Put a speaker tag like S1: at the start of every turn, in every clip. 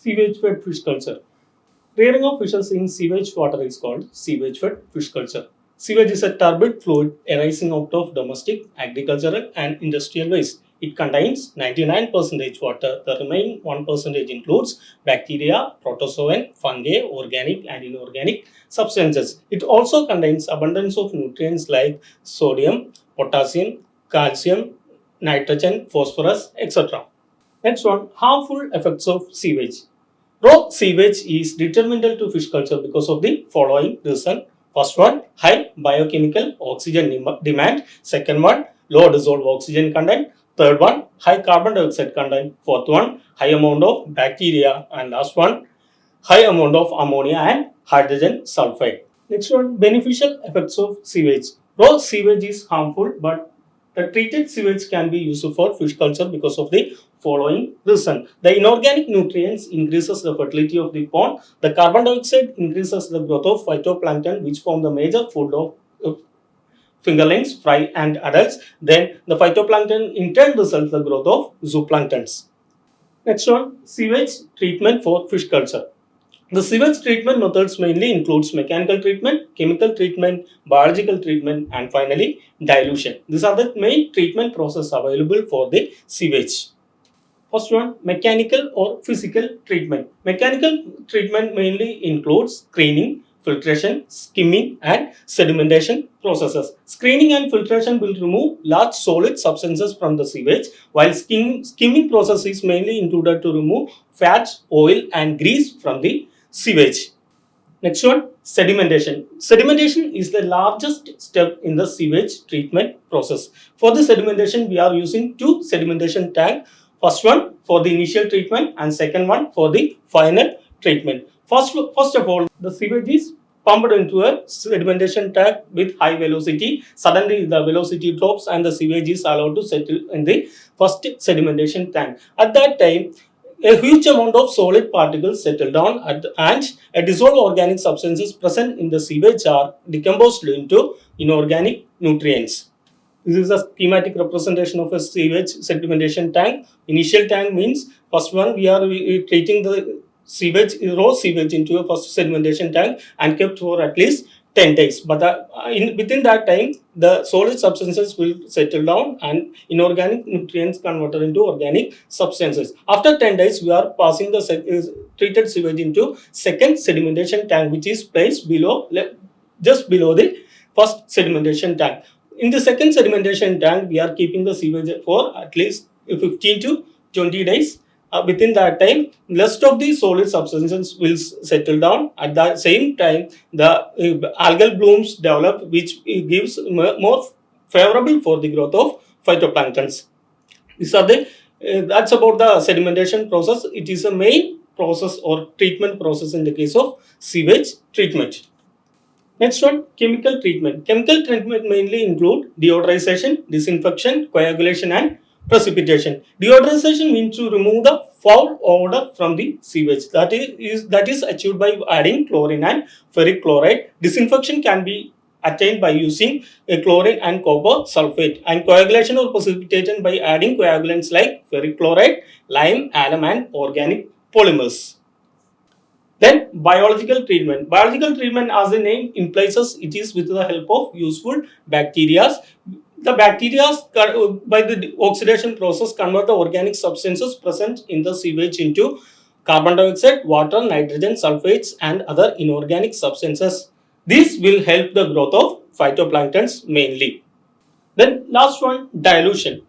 S1: Sewage-fed fish culture. Rearing of fishes in sewage water is called sewage-fed fish culture. Sewage is a turbid fluid arising out of domestic, agricultural and industrial waste. It contains 99% water. The remaining 1% includes bacteria, protozoan, fungi, organic and inorganic substances. It also contains abundance of nutrients like sodium, potassium, calcium, nitrogen, phosphorus, etc. Next one, harmful effects of sewage. Raw sewage is detrimental to fish culture because of the following reason. First one, high biochemical oxygen demand. Second one, low dissolved oxygen content. Third one, high carbon dioxide content. Fourth one, high amount of bacteria. And last one, high amount of ammonia and hydrogen sulfide. Next one, beneficial effects of sewage. Raw sewage is harmful, but the treated sewage can be used for fish culture because of the following reason. The inorganic nutrients increases the fertility of the pond. The carbon dioxide increases the growth of phytoplankton, which form the major food of fingerlings, fry and adults. Then the phytoplankton in turn results the growth of zooplanktons. Next one, sewage treatment for fish culture. The sewage treatment methods mainly includes mechanical treatment, chemical treatment, biological treatment and finally dilution. These are the main treatment processes available for the sewage. First one, mechanical or physical treatment. Mechanical treatment mainly includes screening, filtration, skimming and sedimentation processes. Screening and filtration will remove large solid substances from the sewage, while skimming process is mainly included to remove fat, oil and grease from the sewage. Next one, sedimentation. Sedimentation is the largest step in the sewage treatment process. For the sedimentation, we are using two sedimentation tanks. First one for the initial treatment and second one for the final treatment. First of all, the sewage is pumped into a sedimentation tank with high velocity. Suddenly the velocity drops and the sewage is allowed to settle in the first sedimentation tank. At that time, a huge amount of solid particles settle down and a dissolved organic substances present in the sewage are decomposed into inorganic nutrients. This is a schematic representation of a sewage sedimentation tank. Initial tank means first one we are treating the sewage, raw sewage into a first sedimentation tank and kept for at least 10 days. But within that time, the solid substances will settle down and inorganic nutrients converted into organic substances. After 10 days, we are passing the treated sewage into second sedimentation tank, which is placed just below the first sedimentation tank. In the second sedimentation tank, we are keeping the sewage for at least 15 to 20 days. Within that time, rest of the solid substances will settle down. At the same time, the algal blooms develop, which gives more favorable for the growth of phytoplanktons. That's about the sedimentation process. It is a main process or treatment process in the case of sewage treatment. Next one, chemical treatment. Chemical treatment mainly include deodorization, disinfection, coagulation and precipitation. Deodorization means to remove the foul odor from the sewage. That is achieved by adding chlorine and ferric chloride. Disinfection can be attained by using a chlorine and copper sulfate, and coagulation or precipitation by adding coagulants like ferric chloride, lime, alum and organic polymers. Then biological treatment. Biological treatment, as the name implies, it is with the help of useful bacteria. The bacteria by the oxidation process convert the organic substances present in the sewage into carbon dioxide, water, nitrogen, sulfates and other inorganic substances. This will help the growth of phytoplanktons mainly. Then last one, dilution.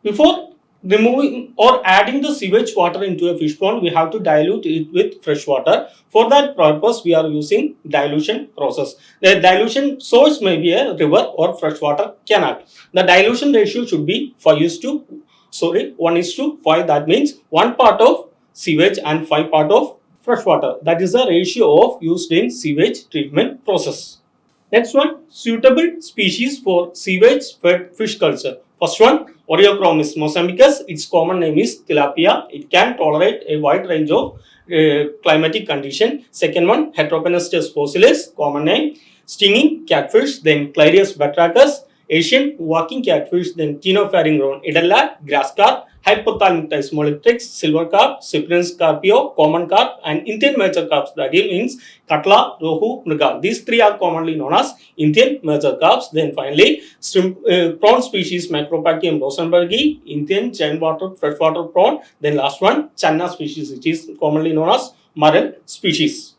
S1: Before removing or adding the sewage water into a fish pond, we have to dilute it with fresh water. For that purpose, we are using dilution process. The dilution source may be a river or freshwater canal. The dilution ratio should be 1:5. That means 1 part of sewage and 5 part of freshwater. That is the ratio of used in sewage treatment process. Next one, suitable species for sewage-fed fish culture. First one, Oreochromis mozambicus. Its common name is tilapia. It can tolerate a wide range of climatic condition. Second one, Heteropenestes fossilis, common name, stinging catfish. Then Clarius batrachus. Asian walking catfish, then chenopharing roan, idella, grass carp, hypothalamic mollictrix, silver carp, cyprian scarpio, common carp, and Indian major carps. That means katla, rohu, mrigal. These three are commonly known as Indian major carps. Then finally, prawn species Macropachyum rosenbergi, Indian giant water freshwater prawn. Then last one, Channa species, which is commonly known as marl species.